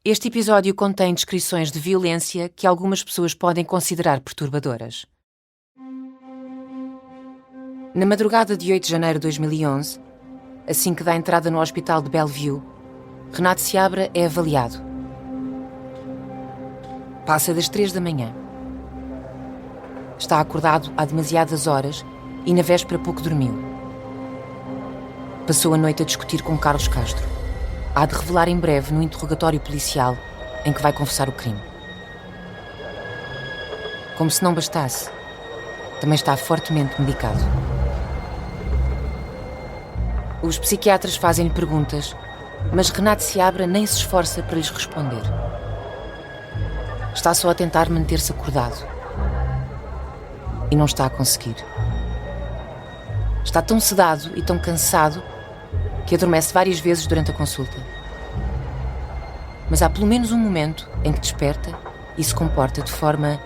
Este episódio contém descrições de violência que algumas pessoas podem considerar perturbadoras. Na madrugada de 8 de janeiro de 2011, assim que dá entrada no hospital de Bellevue, Renato Seabra é avaliado. Passa das 3 da manhã. Está acordado há demasiadas horas e na véspera pouco dormiu. Passou a noite a discutir com Carlos Castro. Há de revelar em breve no interrogatório policial em que vai confessar o crime. Como se não bastasse, também está fortemente medicado. Os psiquiatras fazem-lhe perguntas, mas Renato Seabra nem se esforça para lhes responder. Está só a tentar manter-se acordado. E não está a conseguir. Está tão sedado e tão cansado que adormece várias vezes durante a consulta. Mas há pelo menos um momento em que desperta e se comporta de forma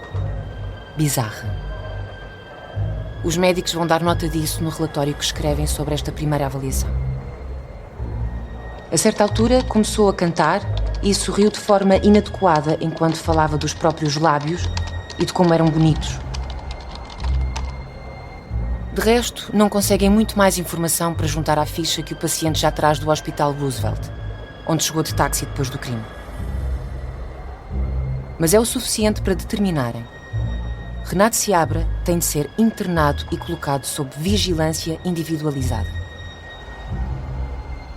bizarra. Os médicos vão dar nota disso no relatório que escrevem sobre esta primeira avaliação. A certa altura começou a cantar e sorriu de forma inadequada enquanto falava dos próprios lábios e de como eram bonitos. De resto, não conseguem muito mais informação para juntar à ficha que o paciente já traz do Hospital Roosevelt, onde chegou de táxi depois do crime. Mas é o suficiente para determinarem: Renato Seabra tem de ser internado e colocado sob vigilância individualizada.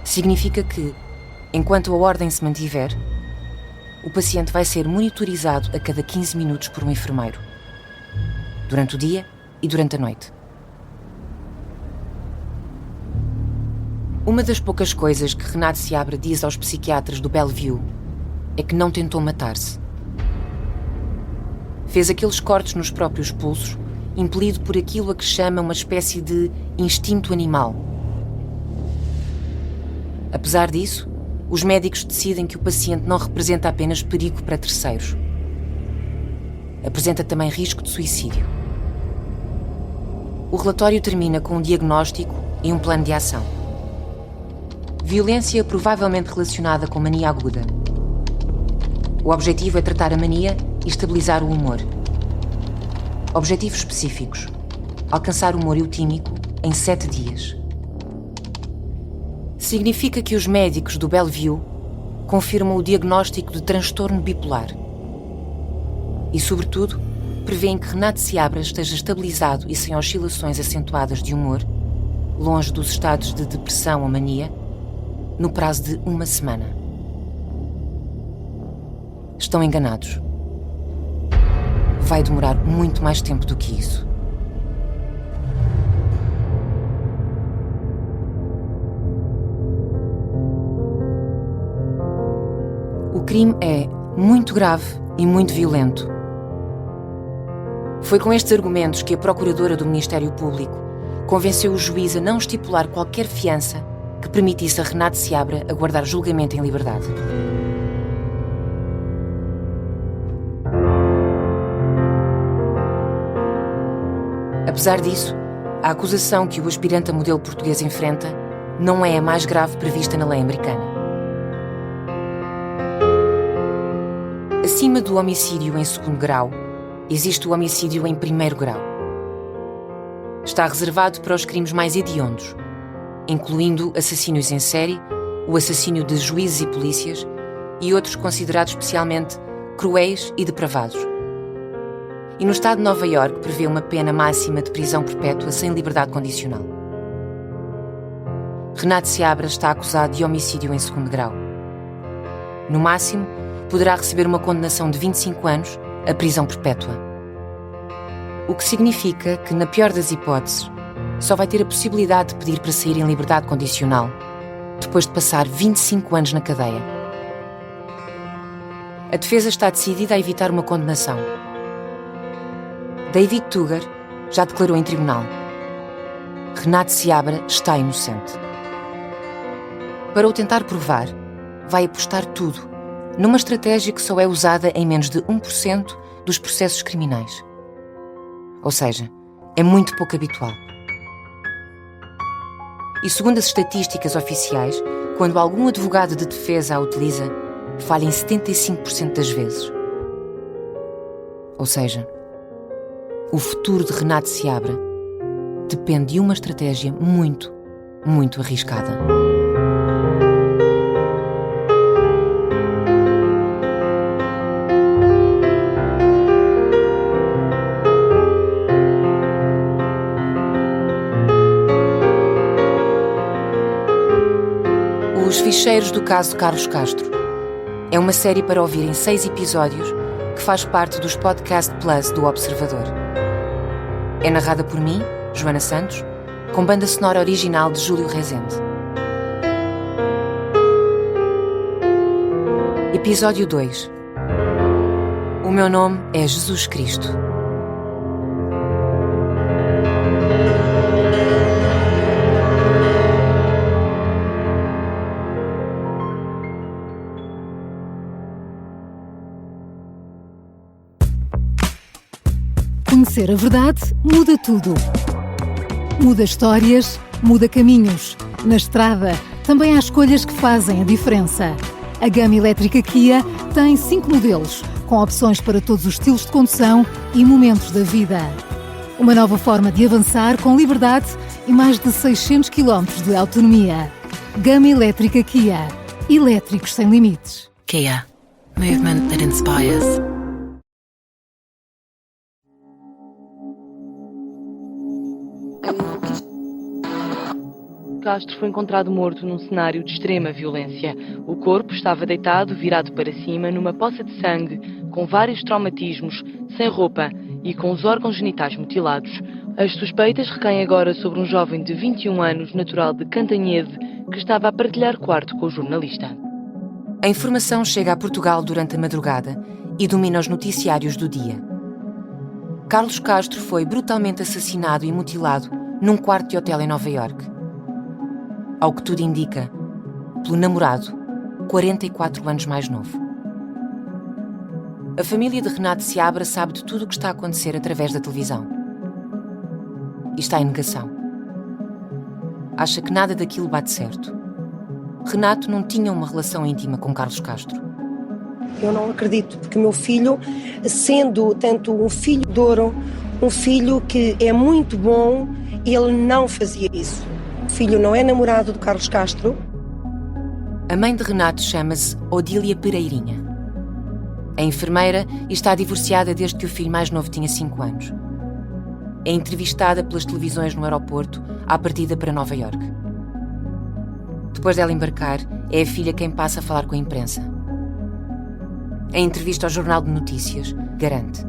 Significa que, enquanto a ordem se mantiver, o paciente vai ser monitorizado a cada 15 minutos por um enfermeiro, durante o dia e durante a noite. Uma das poucas coisas que Renato Seabra diz aos psiquiatras do Bellevue é que não tentou matar-se. Fez aqueles cortes nos próprios pulsos, impelido por aquilo a que chama uma espécie de instinto animal. Apesar disso, os médicos decidem que o paciente não representa apenas perigo para terceiros. Apresenta também risco de suicídio. O relatório termina com um diagnóstico e um plano de ação. Violência provavelmente relacionada com mania aguda. O objetivo é tratar a mania e estabilizar o humor. Objetivos específicos: alcançar o humor eutímico em 7 dias. Significa que os médicos do Bellevue confirmam o diagnóstico de transtorno bipolar. E, sobretudo, prevêem que Renato Seabra esteja estabilizado e sem oscilações acentuadas de humor, longe dos estados de depressão ou mania, no prazo de 1 semana. Estão enganados. Vai demorar muito mais tempo do que isso. O crime é muito grave e muito violento. Foi com estes argumentos que a procuradora do Ministério Público convenceu o juiz a não estipular qualquer fiança que permitisse a Renato Seabra aguardar julgamento em liberdade. Apesar disso, a acusação que o aspirante a modelo português enfrenta não é a mais grave prevista na lei americana. Acima do homicídio em 2º grau, existe o homicídio em 1º grau. Está reservado para os crimes mais hediondos, incluindo assassínios em série, o assassínio de juízes e polícias e outros considerados especialmente cruéis e depravados. E no estado de Nova Iorque prevê uma pena máxima de prisão perpétua sem liberdade condicional. Renato Seabra está acusado de homicídio em 2º grau. No máximo, poderá receber uma condenação de 25 anos a prisão perpétua. O que significa que, na pior das hipóteses, só vai ter a possibilidade de pedir para sair em liberdade condicional, depois de passar 25 anos na cadeia. A defesa está decidida a evitar uma condenação. David Tugger já declarou em tribunal: Renato Seabra está inocente. Para o tentar provar, vai apostar tudo numa estratégia que só é usada em menos de 1% dos processos criminais. Ou seja, é muito pouco habitual. E segundo as estatísticas oficiais, quando algum advogado de defesa a utiliza, falha em 75% das vezes. Ou seja, o futuro de Renato Seabra depende de uma estratégia muito, muito arriscada. Os Ficheiros do caso de Carlos Castro é uma série para ouvir em 6 episódios que faz parte dos Podcast Plus do Observador. É narrada por mim, Joana Santos, com banda sonora original de Júlio Rezende. Episódio 2. O meu nome é Jesus Cristo. Conhecer a verdade muda tudo. Muda histórias, muda caminhos. Na estrada, também há escolhas que fazem a diferença. A gama elétrica Kia tem 5 modelos, com opções para todos os estilos de condução e momentos da vida. Uma nova forma de avançar com liberdade e mais de 600 km de autonomia. Gama elétrica Kia. Elétricos sem limites. Kia. Movement that inspires. Castro foi encontrado morto num cenário de extrema violência. O corpo estava deitado, virado para cima, numa poça de sangue, com vários traumatismos, sem roupa e com os órgãos genitais mutilados. As suspeitas recaem agora sobre um jovem de 21 anos, natural de Cantanhede, que estava a partilhar quarto com o jornalista. A informação chega a Portugal durante a madrugada e domina os noticiários do dia. Carlos Castro foi brutalmente assassinado e mutilado num quarto de hotel em Nova Iorque. Ao que tudo indica, pelo namorado, 44 anos mais novo. A família de Renato Seabra sabe de tudo o que está a acontecer através da televisão. E está em negação. Acha que nada daquilo bate certo. Renato não tinha uma relação íntima com Carlos Castro. Eu não acredito, porque o meu filho, sendo tanto um filho de ouro, um filho que é muito bom, ele não fazia isso. O filho não é namorado de Carlos Castro. A mãe de Renato chama-se Odília Pereirinha. É enfermeira e está divorciada desde que o filho mais novo tinha 5 anos. É entrevistada pelas televisões no aeroporto à partida para Nova Iorque. Depois dela embarcar, é a filha quem passa a falar com a imprensa. Em entrevista ao Jornal de Notícias, garante: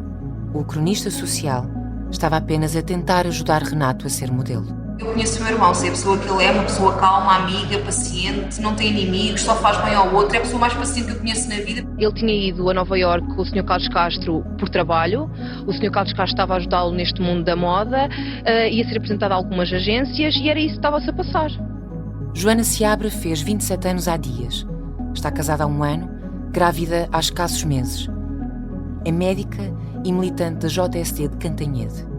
o cronista social estava apenas a tentar ajudar Renato a ser modelo. Eu conheço o meu irmão, sei a pessoa que ele é, uma pessoa calma, amiga, paciente, não tem inimigos, só faz bem ao outro, é a pessoa mais paciente que eu conheço na vida. Ele tinha ido a Nova Iorque com o Sr. Carlos Castro por trabalho. O Sr. Carlos Castro estava a ajudá-lo neste mundo da moda, ia ser apresentado a algumas agências e era isso que estava-se a passar. Joana Seabra fez 27 anos há dias. Está casada há 1 ano, grávida há escassos meses. É médica e militante da JSD de Cantanhede.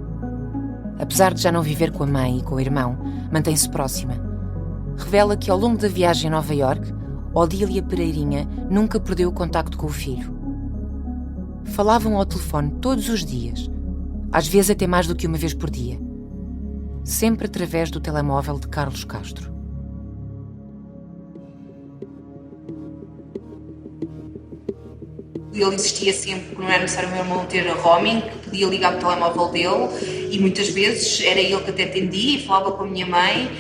Apesar de já não viver com a mãe e com o irmão, mantém-se próxima. Revela que ao longo da viagem a Nova Iorque, Odília Pereirinha nunca perdeu o contacto com o filho. Falavam ao telefone todos os dias, às vezes até mais do que uma vez por dia. Sempre através do telemóvel de Carlos Castro. Ele insistia sempre que não era necessário o meu irmão ter roaming, que podia ligar para o telemóvel dele e muitas vezes era ele que até atendia e falava com a minha mãe.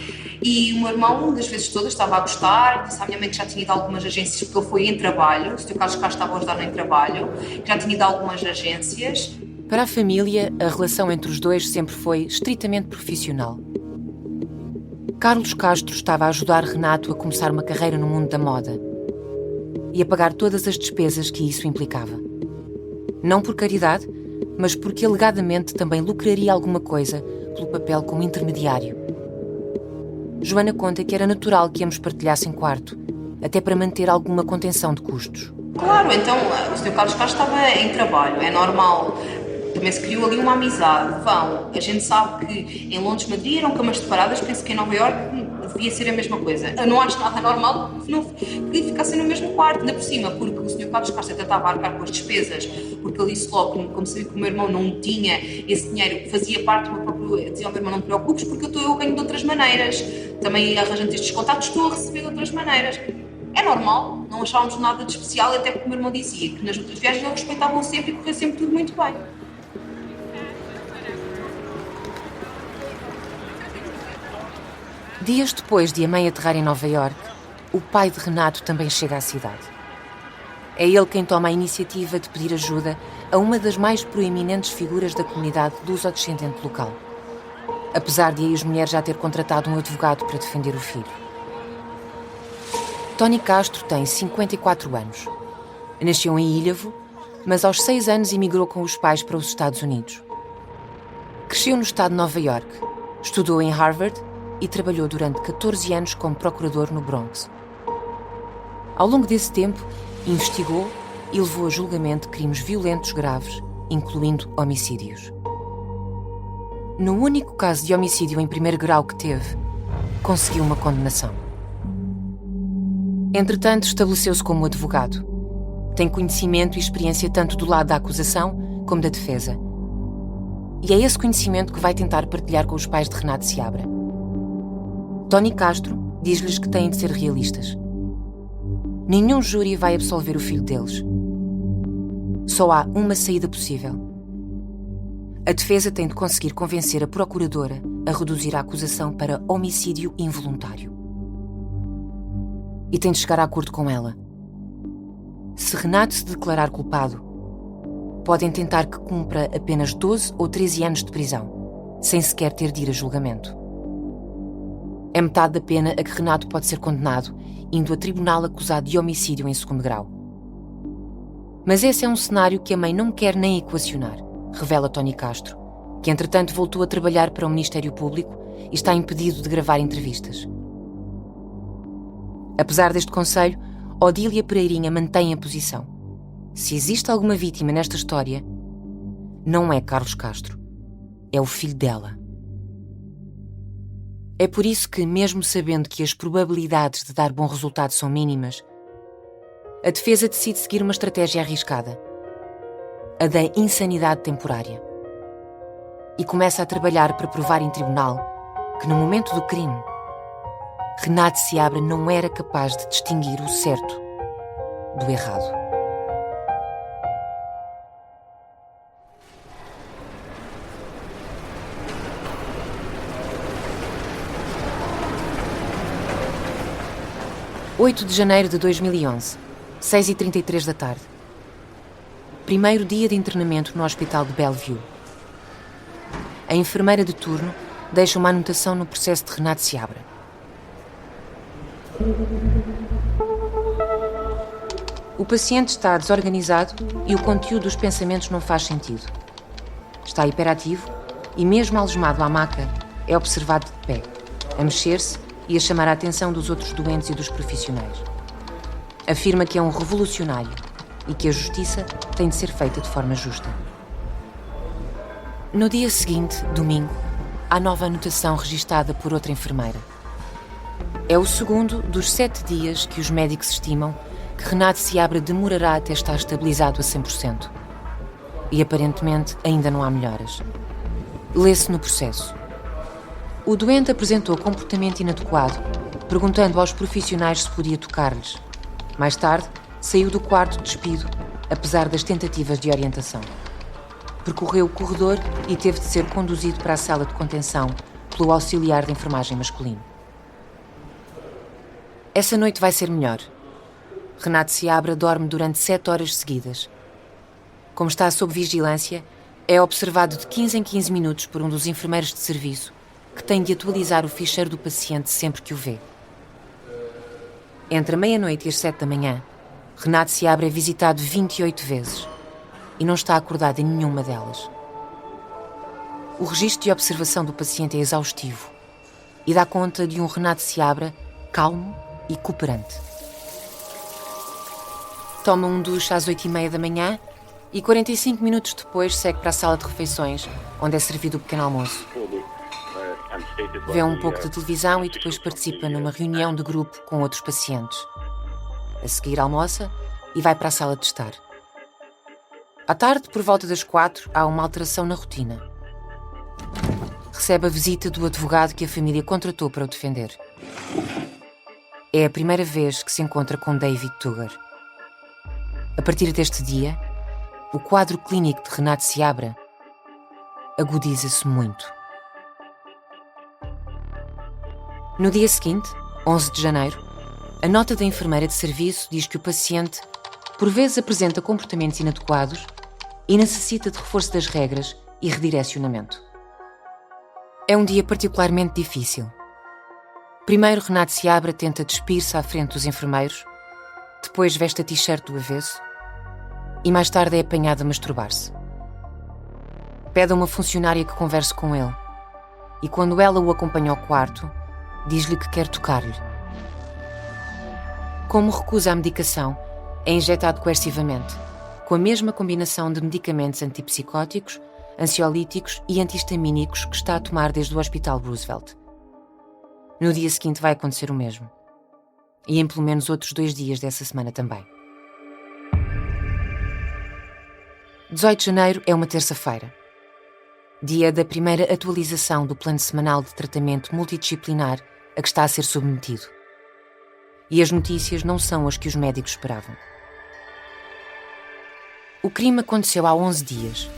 E o meu irmão, das vezes todas, estava a gostar, disse à minha mãe que já tinha ido a algumas agências, porque ele foi em trabalho, o Sr. Carlos Castro estava a ajudar em trabalho, que já tinha ido a algumas agências. Para a família, a relação entre os dois sempre foi estritamente profissional. Carlos Castro estava a ajudar Renato a começar uma carreira no mundo da moda e a pagar todas as despesas que isso implicava. Não por caridade, mas porque alegadamente também lucraria alguma coisa pelo papel como intermediário. Joana conta que era natural que ambos partilhassem quarto, até para manter alguma contenção de custos. Claro, então o Sr. Carlos Castro estava em trabalho, é normal. Também se criou ali uma amizade. A gente sabe que em Londres, Madrid eram camas separadas, penso que em Nova Iorque devia ser a mesma coisa. Eu não acho nada normal, que ficassem no mesmo quarto, ainda por cima, porque o Sr. Carlos Castro tentava arcar com as despesas, porque ele disse logo que, como sabia que o meu irmão não tinha esse dinheiro, que fazia parte do meu próprio, dizia ao meu irmão, não te preocupes, porque eu ganho de outras maneiras, também arranjando estes contactos, estou a receber de outras maneiras. É normal, não achávamos nada de especial, até porque o meu irmão dizia que nas outras viagens eles respeitavam sempre e corria sempre tudo muito bem. Dias depois de a mãe aterrar em Nova Iorque, o pai de Renato também chega à cidade. É ele quem toma a iniciativa de pedir ajuda a uma das mais proeminentes figuras da comunidade luso-descendente local, apesar de a ex-mulher já ter contratado um advogado para defender o filho. Tony Castro tem 54 anos. Nasceu em Ilhavo, mas aos 6 anos emigrou com os pais para os Estados Unidos. Cresceu no estado de Nova Iorque, estudou em Harvard e trabalhou durante 14 anos como procurador no Bronx. Ao longo desse tempo, investigou e levou a julgamento crimes violentos graves, incluindo homicídios. No único caso de homicídio em primeiro grau que teve, conseguiu uma condenação. Entretanto, estabeleceu-se como advogado. Tem conhecimento e experiência tanto do lado da acusação como da defesa. E é esse conhecimento que vai tentar partilhar com os pais de Renato Seabra. Tony Castro diz-lhes que têm de ser realistas. Nenhum júri vai absolver o filho deles. Só há uma saída possível. A defesa tem de conseguir convencer a procuradora a reduzir a acusação para homicídio involuntário. E tem de chegar a acordo com ela. Se Renato se declarar culpado, podem tentar que cumpra apenas 12 ou 13 anos de prisão, sem sequer ter de ir a julgamento. É metade da pena a que Renato pode ser condenado, indo a tribunal acusado de homicídio em segundo grau. Mas esse é um cenário que a mãe não quer nem equacionar, revela Tony Castro, que entretanto voltou a trabalhar para o Ministério Público e está impedido de gravar entrevistas. Apesar deste conselho, Odília Pereirinha mantém a posição. Se existe alguma vítima nesta história, não é Carlos Castro, é o filho dela. É por isso que, mesmo sabendo que as probabilidades de dar bom resultado são mínimas, a defesa decide seguir uma estratégia arriscada, a da insanidade temporária, e começa a trabalhar para provar em tribunal que, no momento do crime, Renato Seabra não era capaz de distinguir o certo do errado. – 8 de janeiro de 2011, 6h33 da tarde. Primeiro dia de internamento no Hospital de Bellevue. A enfermeira de turno deixa uma anotação no processo de Renato Seabra. O paciente está desorganizado e o conteúdo dos pensamentos não faz sentido. Está hiperativo e, mesmo algemado à maca, é observado de pé, a mexer-se e a chamar a atenção dos outros doentes e dos profissionais. Afirma que é um revolucionário e que a justiça tem de ser feita de forma justa. No dia seguinte, domingo, há nova anotação registada por outra enfermeira. É o segundo dos 7 dias que os médicos estimam que Renato Seabra demorará até estar estabilizado a 100%. E aparentemente ainda não há melhoras. Lê-se no processo. O doente apresentou comportamento inadequado, perguntando aos profissionais se podia tocar-lhes. Mais tarde, saiu do quarto despido, apesar das tentativas de orientação. Percorreu o corredor e teve de ser conduzido para a sala de contenção pelo auxiliar de enfermagem masculino. Essa noite vai ser melhor. Renato Seabra dorme durante 7 horas seguidas. Como está sob vigilância, é observado de 15 em 15 minutos por um dos enfermeiros de serviço, que tem de atualizar o ficheiro do paciente sempre que o vê. Entre a meia-noite e as 7 da manhã, Renato Seabra é visitado 28 vezes e não está acordado em nenhuma delas. O registro de observação do paciente é exaustivo e dá conta de um Renato Seabra calmo e cooperante. Toma um duche às 8h30 da manhã e 45 minutos depois segue para a sala de refeições, onde é servido o pequeno almoço. Vê um pouco de televisão e depois participa numa reunião de grupo com outros pacientes. A seguir almoça e vai para a sala de estar. À tarde, por volta das 4, há uma alteração na rotina. Recebe a visita do advogado que a família contratou para o defender. É a primeira vez que se encontra com David Tugger. A partir deste dia, o quadro clínico de Renato Seabra agudiza-se muito. No dia seguinte, 11 de janeiro, a nota da enfermeira de serviço diz que o paciente por vezes apresenta comportamentos inadequados e necessita de reforço das regras e redirecionamento. É um dia particularmente difícil. Primeiro, Renato Seabra tenta despir-se à frente dos enfermeiros, depois veste a t-shirt do avesso e mais tarde é apanhado a masturbar-se. Pede a uma funcionária que converse com ele e quando ela o acompanha ao quarto, diz-lhe que quer tocar-lhe. Como recusa a medicação, é injetado coercivamente, com a mesma combinação de medicamentos antipsicóticos, ansiolíticos e antihistamínicos que está a tomar desde o Hospital Roosevelt. No dia seguinte vai acontecer o mesmo. E em pelo menos outros 2 dias dessa semana também. 18 de janeiro é uma terça-feira. Dia da primeira atualização do plano semanal de tratamento multidisciplinar a que está a ser submetido. E as notícias não são as que os médicos esperavam. O crime aconteceu há 11 dias.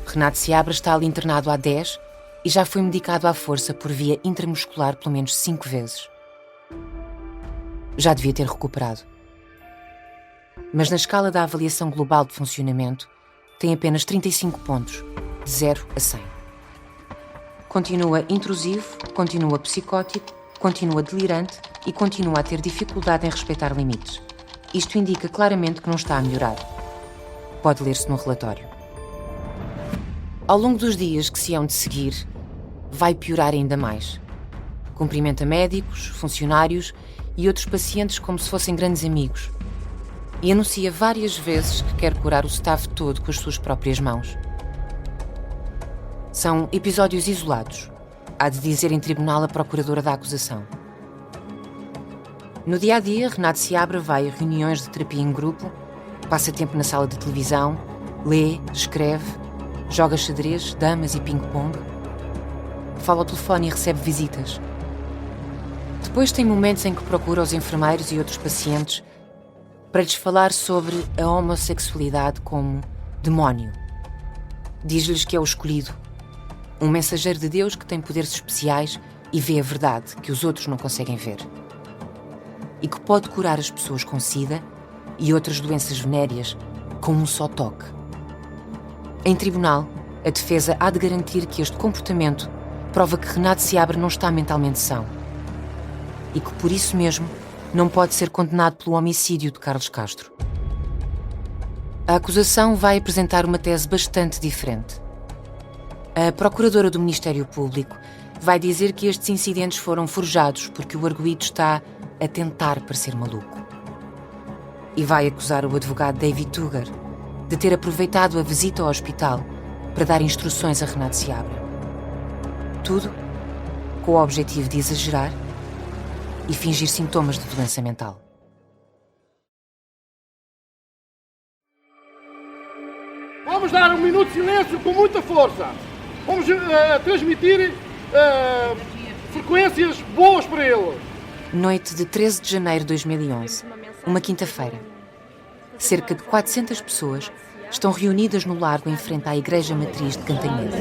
Renato Seabra está ali internado há 10 e já foi medicado à força por via intramuscular pelo menos 5 vezes. Já devia ter recuperado. Mas na escala da avaliação global de funcionamento, tem apenas 35 pontos, de 0 a 100. Continua intrusivo, continua psicótico, continua delirante e continua a ter dificuldade em respeitar limites. Isto indica claramente que não está a melhorar. Pode ler-se no relatório. Ao longo dos dias que se hão de seguir, vai piorar ainda mais. Cumprimenta médicos, funcionários e outros pacientes como se fossem grandes amigos. E anuncia várias vezes que quer curar o staff todo com as suas próprias mãos. São episódios isolados, há de dizer em tribunal a procuradora da acusação. No dia-a-dia, Renato Seabra vai a reuniões de terapia em grupo, passa tempo na sala de televisão, lê, escreve, joga xadrez, damas e ping-pong, fala ao telefone e recebe visitas. Depois tem momentos em que procura os enfermeiros e outros pacientes para lhes falar sobre a homossexualidade como demónio. Diz-lhes que é o escolhido, um mensageiro de Deus que tem poderes especiais e vê a verdade que os outros não conseguem ver. E que pode curar as pessoas com SIDA e outras doenças venéreas com um só toque. Em tribunal, a defesa há de garantir que este comportamento prova que Renato Seabra não está mentalmente são e que, por isso mesmo, não pode ser condenado pelo homicídio de Carlos Castro. A acusação vai apresentar uma tese bastante diferente. A procuradora do Ministério Público vai dizer que estes incidentes foram forjados porque o arguido está a tentar parecer maluco. E vai acusar o advogado David Tugger de ter aproveitado a visita ao hospital para dar instruções a Renato Seabra. Tudo com o objetivo de exagerar e fingir sintomas de doença mental. Vamos dar 1 minuto de silêncio com muita força. Vamos transmitir frequências boas para ele. Noite de 13 de janeiro de 2011, uma quinta-feira. Cerca de 400 pessoas estão reunidas no largo em frente à Igreja Matriz de Cantanhede.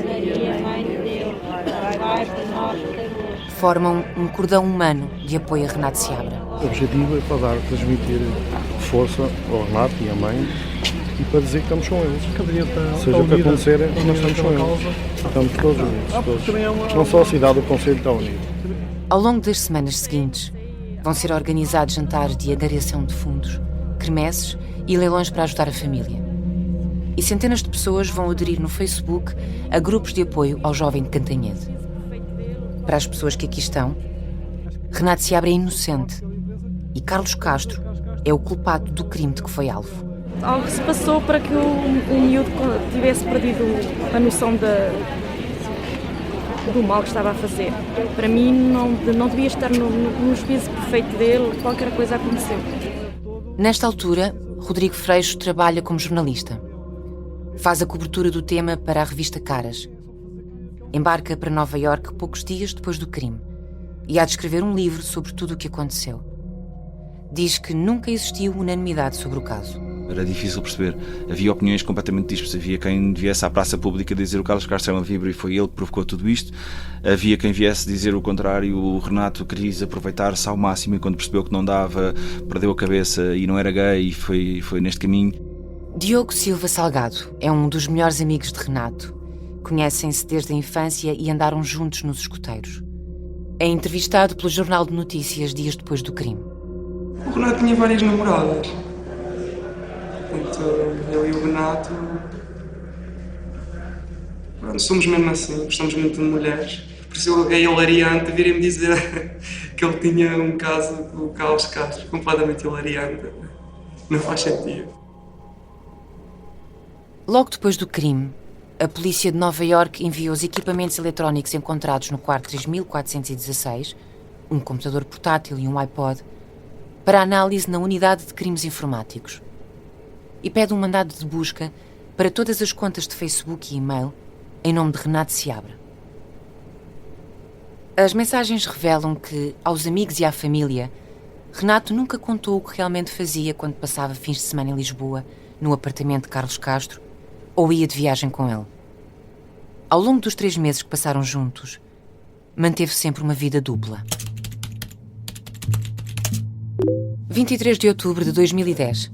Formam um cordão humano de apoio a Renato Seabra. O objetivo é para transmitir força ao Renato e à mãe e para dizer que estamos com eles. Seja o que acontecer, nós estamos com eles. Estamos todos unidos. Não só a cidade, o Conselho está unido. Ao longo das semanas seguintes, vão ser organizados jantares de agariação de fundos, quermesses e leilões para ajudar a família. E centenas de pessoas vão aderir no Facebook a grupos de apoio ao jovem de Cantanhede. Para as pessoas que aqui estão, Renato Seabra é inocente e Carlos Castro é o culpado do crime de que foi alvo. Algo se passou para que o miúdo tivesse perdido a noção do mal que estava a fazer. Para mim não devia estar no juízo perfeito dele, qualquer coisa aconteceu. Nesta altura, Rodrigo Freixo trabalha como jornalista. Faz a cobertura do tema para a revista Caras. Embarca para Nova Iorque poucos dias depois do crime e há de escrever um livro sobre tudo o que aconteceu. Diz que nunca existiu unanimidade sobre o caso. Era difícil perceber. Havia opiniões completamente dispares. Havia quem viesse à praça pública dizer o Carlos Castro é uma víbora e foi ele que provocou tudo isto. Havia quem viesse dizer o contrário. O Renato quis aproveitar-se ao máximo e quando percebeu que não dava, perdeu a cabeça e não era gay e foi neste caminho. Diogo Silva Salgado é um dos melhores amigos de Renato. Conhecem-se desde a infância e andaram juntos nos escoteiros. É entrevistado pelo Jornal de Notícias dias depois do crime. O Renato tinha várias namoradas. Portanto, eu e o Renato somos mesmo assim, gostamos muito de mulheres. Por isso é hilariante virem-me dizer que ele tinha um caso com o Carlos Castro, completamente hilariante. Não faz sentido. Logo depois do crime, a polícia de Nova Iorque enviou os equipamentos eletrónicos encontrados no quarto 3416, um computador portátil e um iPod, para análise na unidade de crimes informáticos. E pede um mandado de busca para todas as contas de Facebook e e-mail em nome de Renato Seabra. As mensagens revelam que, aos amigos e à família, Renato nunca contou o que realmente fazia quando passava fins de semana em Lisboa, no apartamento de Carlos Castro, ou ia de viagem com ele. Ao longo dos 3 meses que passaram juntos, manteve sempre uma vida dupla. 23 de outubro de 2010.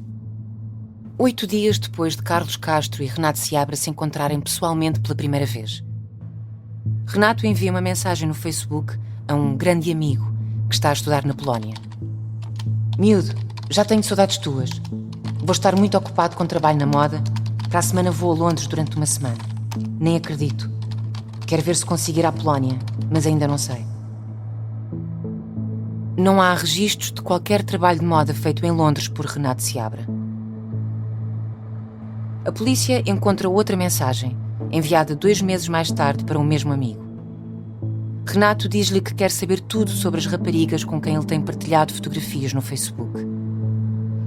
8 dias depois de Carlos Castro e Renato Seabra se encontrarem pessoalmente pela primeira vez. Renato envia uma mensagem no Facebook a um grande amigo que está a estudar na Polónia. Miúdo, já tenho saudades tuas. Vou estar muito ocupado com trabalho na moda. Para a semana vou a Londres durante uma semana. Nem acredito. Quero ver se consigo ir à Polónia, mas ainda não sei. Não há registros de qualquer trabalho de moda feito em Londres por Renato Seabra. A polícia encontra outra mensagem, enviada 2 meses mais tarde para o mesmo amigo. Renato diz-lhe que quer saber tudo sobre as raparigas com quem ele tem partilhado fotografias no Facebook.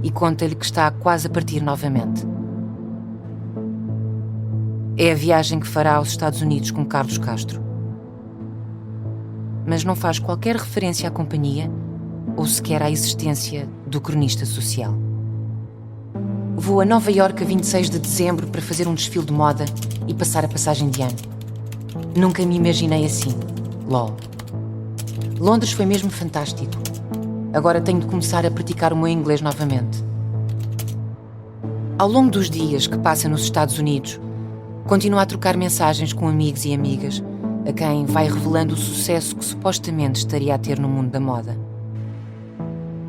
E conta-lhe que está quase a partir novamente. É a viagem que fará aos Estados Unidos com Carlos Castro. Mas não faz qualquer referência à companhia ou sequer à existência do cronista social. Vou a Nova Iorque a 26 de dezembro para fazer um desfile de moda e passar a passagem de ano. Nunca me imaginei assim. LOL. Londres foi mesmo fantástico. Agora tenho de começar a praticar o meu inglês novamente. Ao longo dos dias que passa nos Estados Unidos, continua a trocar mensagens com amigos e amigas, a quem vai revelando o sucesso que supostamente estaria a ter no mundo da moda.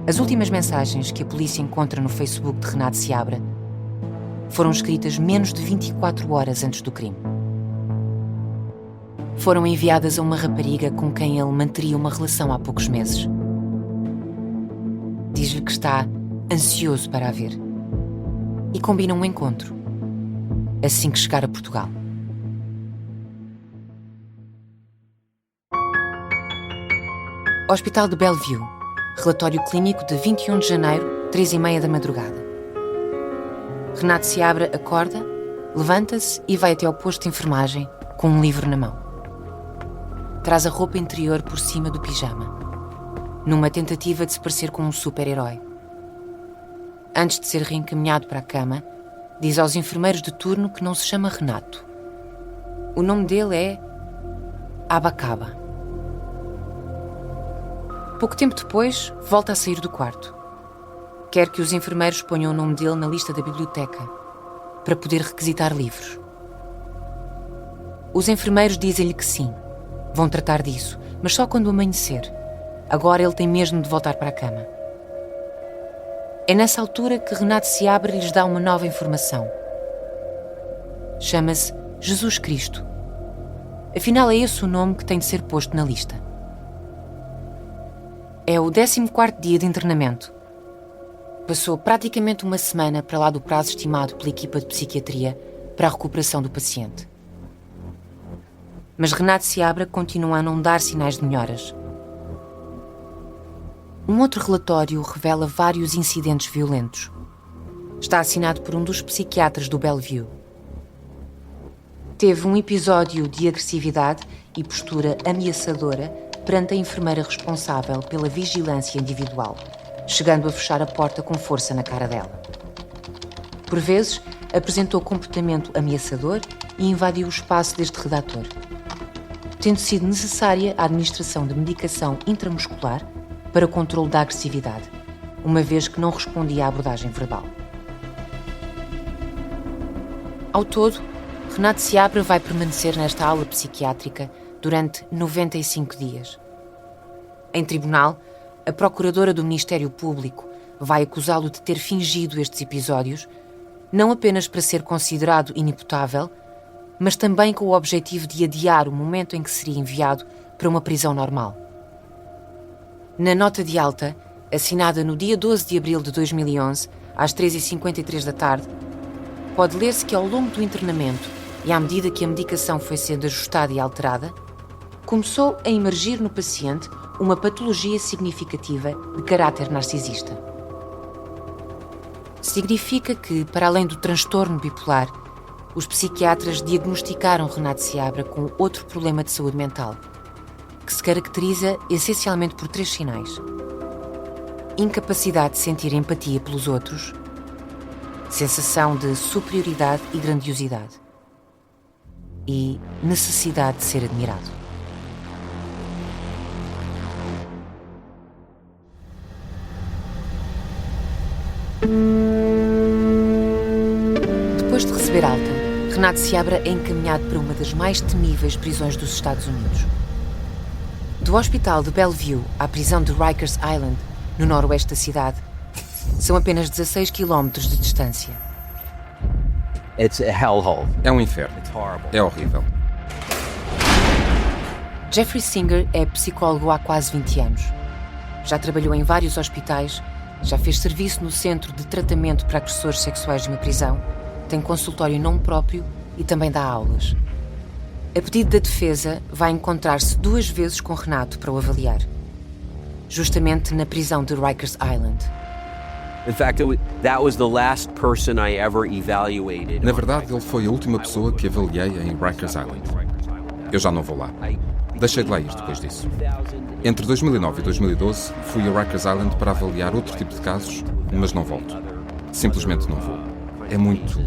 As últimas mensagens que a polícia encontra no Facebook de Renato Seabra foram escritas menos de 24 horas antes do crime. Foram enviadas a uma rapariga com quem ele manteria uma relação há poucos meses. Diz-lhe que está ansioso para a ver e combina um encontro assim que chegar a Portugal. Hospital de Bellevue. Relatório clínico de 21 de janeiro, 3h30 da madrugada. Renato Seabra acorda, levanta-se e vai até ao posto de enfermagem com um livro na mão. Traz a roupa interior por cima do pijama, numa tentativa de se parecer com um super-herói. Antes de ser reencaminhado para a cama, diz aos enfermeiros de turno que não se chama Renato. O nome dele é Abacaba. Pouco tempo depois, volta a sair do quarto. Quer que os enfermeiros ponham o nome dele na lista da biblioteca, para poder requisitar livros. Os enfermeiros dizem-lhe que sim, vão tratar disso, mas só quando amanhecer. Agora ele tem mesmo de voltar para a cama. É nessa altura que Renato Seabra lhes dá uma nova informação. Chama-se Jesus Cristo. Afinal, é esse o nome que tem de ser posto na lista. É o 14º dia de internamento. Passou praticamente uma semana para lá do prazo estimado pela equipa de psiquiatria para a recuperação do paciente. Mas Renato Seabra continua a não dar sinais de melhoras. Um outro relatório revela vários incidentes violentos. Está assinado por um dos psiquiatras do Bellevue. Teve um episódio de agressividade e postura ameaçadora perante a enfermeira responsável pela vigilância individual, chegando a fechar a porta com força na cara dela. Por vezes, apresentou comportamento ameaçador e invadiu o espaço deste redator, tendo sido necessária a administração de medicação intramuscular para o controle da agressividade, uma vez que não respondia à abordagem verbal. Ao todo, Renato Seabra vai permanecer nesta ala psiquiátrica durante 95 dias. Em tribunal, a procuradora do Ministério Público vai acusá-lo de ter fingido estes episódios, não apenas para ser considerado inimputável, mas também com o objetivo de adiar o momento em que seria enviado para uma prisão normal. Na nota de alta, assinada no dia 12 de abril de 2011, às 3h53 da tarde, pode ler-se que ao longo do internamento e à medida que a medicação foi sendo ajustada e alterada, começou a emergir no paciente uma patologia significativa de caráter narcisista. Significa que, para além do transtorno bipolar, os psiquiatras diagnosticaram Renato Seabra com outro problema de saúde mental, que se caracteriza essencialmente por 3 sinais: incapacidade de sentir empatia pelos outros, sensação de superioridade e grandiosidade, e necessidade de ser admirado. Depois de receber alta, Renato Seabra é encaminhado para uma das mais temíveis prisões dos Estados Unidos. Do hospital de Bellevue à prisão de Rikers Island, no noroeste da cidade, são apenas 16 quilómetros de distância. É um inferno. É horrível. Jeffrey Singer é psicólogo há quase 20 anos. Já trabalhou em vários hospitais, já fez serviço no Centro de Tratamento para Agressores Sexuais de uma prisão, tem consultório não próprio e também dá aulas. A pedido da defesa, vai encontrar-se 2 vezes com Renato para o avaliar, justamente na prisão de Rikers Island. Na verdade, ele foi a última pessoa que avaliei em Rikers Island. Eu já não vou lá. Deixei de lá ir depois disso. Entre 2009 e 2012, fui a Rikers Island para avaliar outro tipo de casos, mas não volto. Simplesmente não vou. É muito.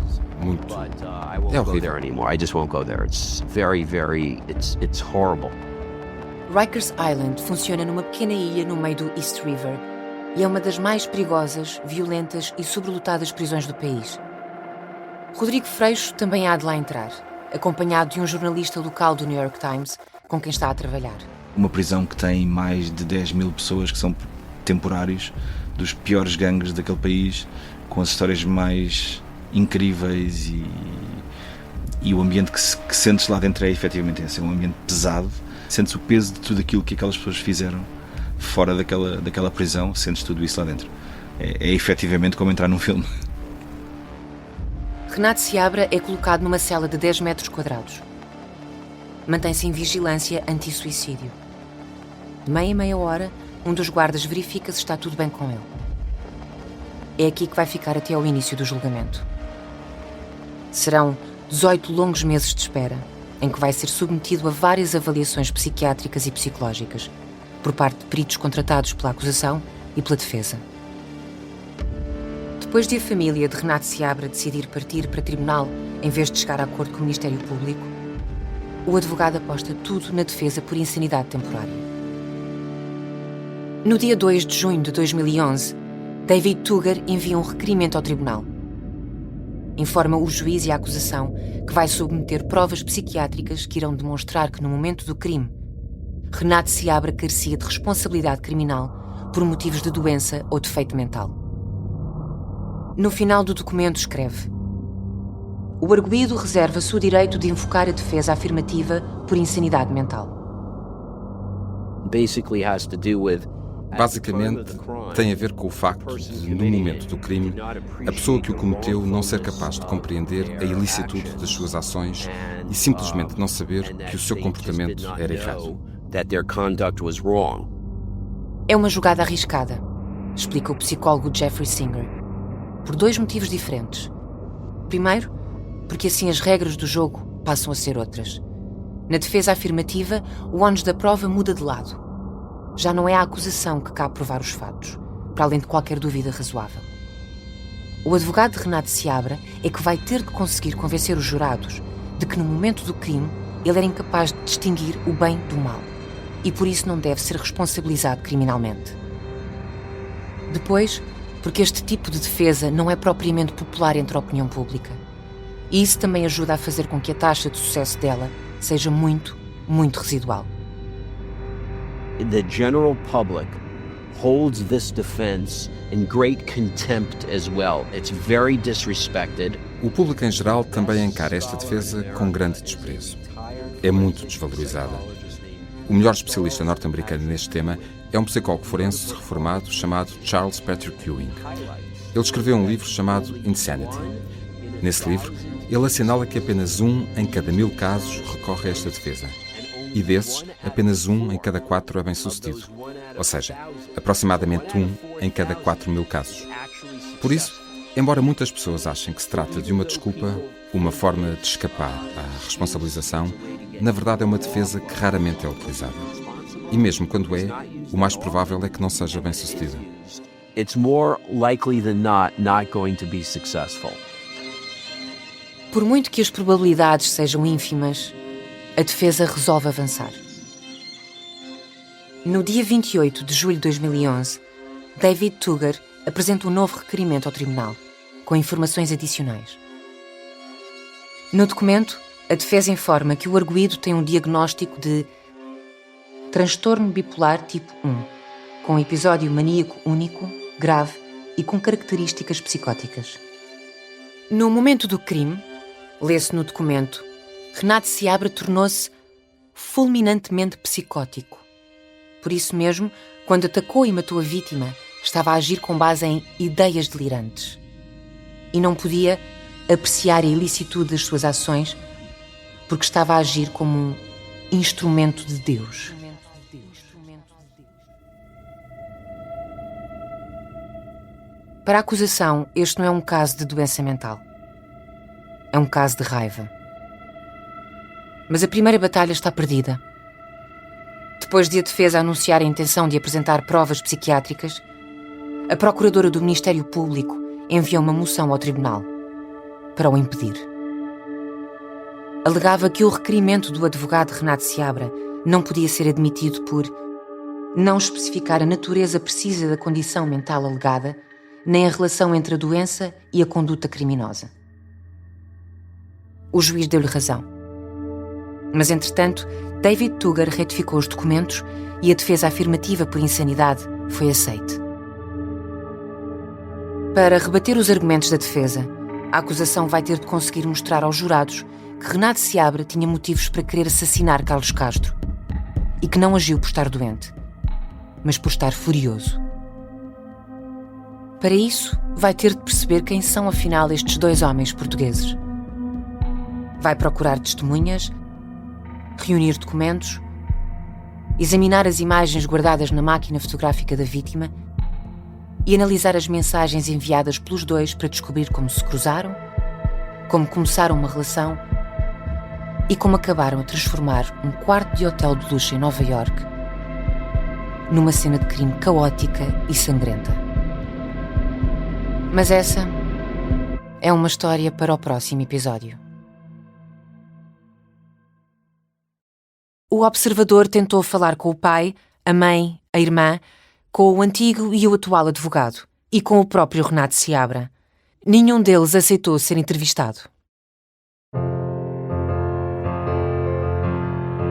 É horrível. Rikers Island funciona numa pequena ilha no meio do East River e é uma das mais perigosas, violentas e sobrelotadas prisões do país. Rodrigo Freixo também há de lá entrar, acompanhado de um jornalista local do New York Times com quem está a trabalhar. Uma prisão que tem mais de 10 mil pessoas que são temporários, dos piores gangues daquele país, com as histórias mais incríveis e o ambiente que sentes lá dentro é efetivamente esse, é um ambiente pesado, sentes o peso de tudo aquilo que aquelas pessoas fizeram fora daquela prisão, sentes tudo isso lá dentro. É efetivamente como entrar num filme. Renato Seabra é colocado numa cela de 10 metros quadrados. Mantém-se em vigilância anti-suicídio. De meia em meia hora, um dos guardas verifica se está tudo bem com ele. É aqui que vai ficar até ao início do julgamento. Serão 18 longos meses de espera, em que vai ser submetido a várias avaliações psiquiátricas e psicológicas, por parte de peritos contratados pela acusação e pela defesa. Depois de a família de Renato Seabra decidir partir para tribunal em vez de chegar a acordo com o Ministério Público, o advogado aposta tudo na defesa por insanidade temporária. No dia 2 de junho de 2011, David Tugger envia um requerimento ao tribunal. Informa o juiz e a acusação que vai submeter provas psiquiátricas que irão demonstrar que no momento do crime, Renato Seabra carecia de responsabilidade criminal por motivos de doença ou defeito mental. No final do documento escreve: o arguido reserva-se o direito de invocar a defesa afirmativa por insanidade mental. Basicamente, tem a ver com o facto de, no momento do crime, a pessoa que o cometeu não ser capaz de compreender a ilicitude das suas ações e simplesmente não saber que o seu comportamento era errado. É uma jogada arriscada, explica o psicólogo Jeffrey Singer, por 2 motivos diferentes. Primeiro, porque assim as regras do jogo passam a ser outras. Na defesa afirmativa, o ónus da prova muda de lado. Já não é a acusação que cabe provar os fatos, para além de qualquer dúvida razoável. O advogado de Renato Seabra é que vai ter de conseguir convencer os jurados de que no momento do crime ele era incapaz de distinguir o bem do mal e por isso não deve ser responsabilizado criminalmente. Depois, porque este tipo de defesa não é propriamente popular entre a opinião pública. E isso também ajuda a fazer com que a taxa de sucesso dela seja muito, muito residual. The general public holds this defense in great contempt as well. It's very disrespected. O público em geral também encara esta defesa com grande desprezo. É muito desvalorizada. O melhor especialista norte-americano neste tema é um psicólogo forense reformado chamado Charles Patrick Ewing. Ele escreveu um livro chamado Insanity. Nesse livro, ele assinala que apenas 1 em cada 1000 casos recorre a esta defesa. E desses, apenas 1 em cada 4 é bem-sucedido. Ou seja, aproximadamente 1 em cada 4.000 casos. Por isso, embora muitas pessoas achem que se trata de uma desculpa, uma forma de escapar à responsabilização, na verdade é uma defesa que raramente é utilizada. E mesmo quando é, o mais provável é que não seja bem-sucedida. It's more likely than not going to be successful. Por muito que as probabilidades sejam ínfimas, a defesa resolve avançar. No dia 28 de julho de 2011, David Tugger apresenta um novo requerimento ao tribunal, com informações adicionais. No documento, a defesa informa que o arguido tem um diagnóstico de transtorno bipolar tipo 1, com episódio maníaco único, grave e com características psicóticas. No momento do crime, lê-se no documento, Renato Seabra tornou-se fulminantemente psicótico. Por isso mesmo, quando atacou e matou a vítima, estava a agir com base em ideias delirantes. E não podia apreciar a ilicitude das suas ações porque estava a agir como um instrumento de Deus. Para a acusação, este não é um caso de doença mental. É um caso de raiva. Mas a primeira batalha está perdida. Depois de a defesa anunciar a intenção de apresentar provas psiquiátricas, a procuradora do Ministério Público enviou uma moção ao tribunal para o impedir. Alegava que o requerimento do advogado Renato Seabra não podia ser admitido por não especificar a natureza precisa da condição mental alegada, nem a relação entre a doença e a conduta criminosa. O juiz deu-lhe razão. Mas, entretanto, David Tugger retificou os documentos e a defesa afirmativa por insanidade foi aceite. Para rebater os argumentos da defesa, a acusação vai ter de conseguir mostrar aos jurados que Renato Seabra tinha motivos para querer assassinar Carlos Castro e que não agiu por estar doente, mas por estar furioso. Para isso, vai ter de perceber quem são afinal estes 2 homens portugueses. Vai procurar testemunhas, reunir documentos, examinar as imagens guardadas na máquina fotográfica da vítima e analisar as mensagens enviadas pelos 2 para descobrir como se cruzaram, como começaram uma relação e como acabaram a transformar um quarto de hotel de luxo em Nova Iorque numa cena de crime caótica e sangrenta. Mas essa é uma história para o próximo episódio. O observador tentou falar com o pai, a mãe, a irmã, com o antigo e o atual advogado e com o próprio Renato Seabra. Nenhum deles aceitou ser entrevistado.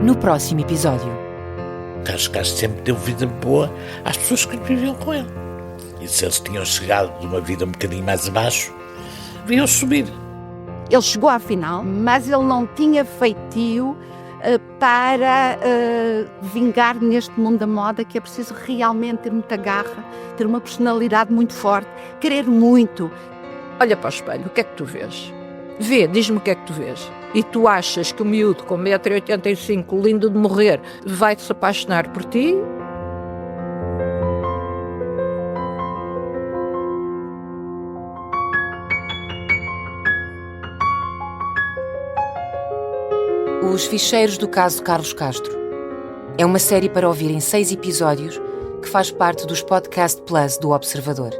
No próximo episódio. Carlos Castro sempre deu vida boa às pessoas que viviam com ele. E se eles tinham chegado de uma vida um bocadinho mais abaixo, deviam subir. Ele chegou à final, mas ele não tinha feitio para vingar neste mundo da moda, que é preciso realmente ter muita garra, ter uma personalidade muito forte, querer muito. Olha para o espelho, o que é que tu vês? Vê, diz-me o que é que tu vês. E tu achas que o miúdo com 1,85 m, lindo de morrer, vai-se apaixonar por ti? Os Ficheiros do caso Carlos Castro. É uma série para ouvir em 6 episódios que faz parte dos Podcast Plus do Observador.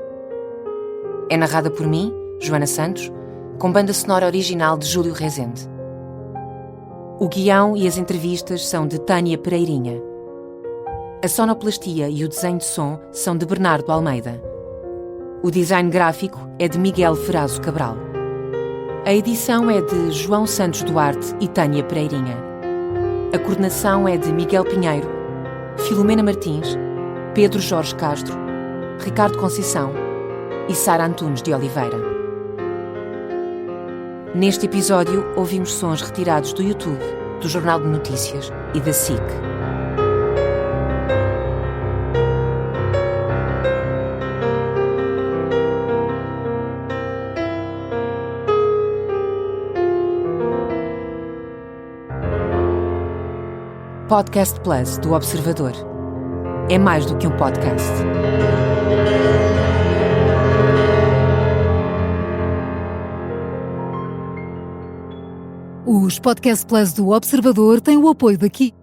É narrada por mim, Joana Santos, com banda sonora original de Júlio Rezende. O guião e as entrevistas são de Tânia Pereirinha. A sonoplastia e o desenho de som são de Bernardo Almeida. O design gráfico é de Miguel Ferrazo Cabral. A edição é de João Santos Duarte e Tânia Pereirinha. A coordenação é de Miguel Pinheiro, Filomena Martins, Pedro Jorge Castro, Ricardo Conceição e Sara Antunes de Oliveira. Neste episódio, ouvimos sons retirados do YouTube, do Jornal de Notícias e da SIC. Podcast Plus do Observador. É mais do que um podcast. Os Podcast Plus do Observador têm o apoio daqui.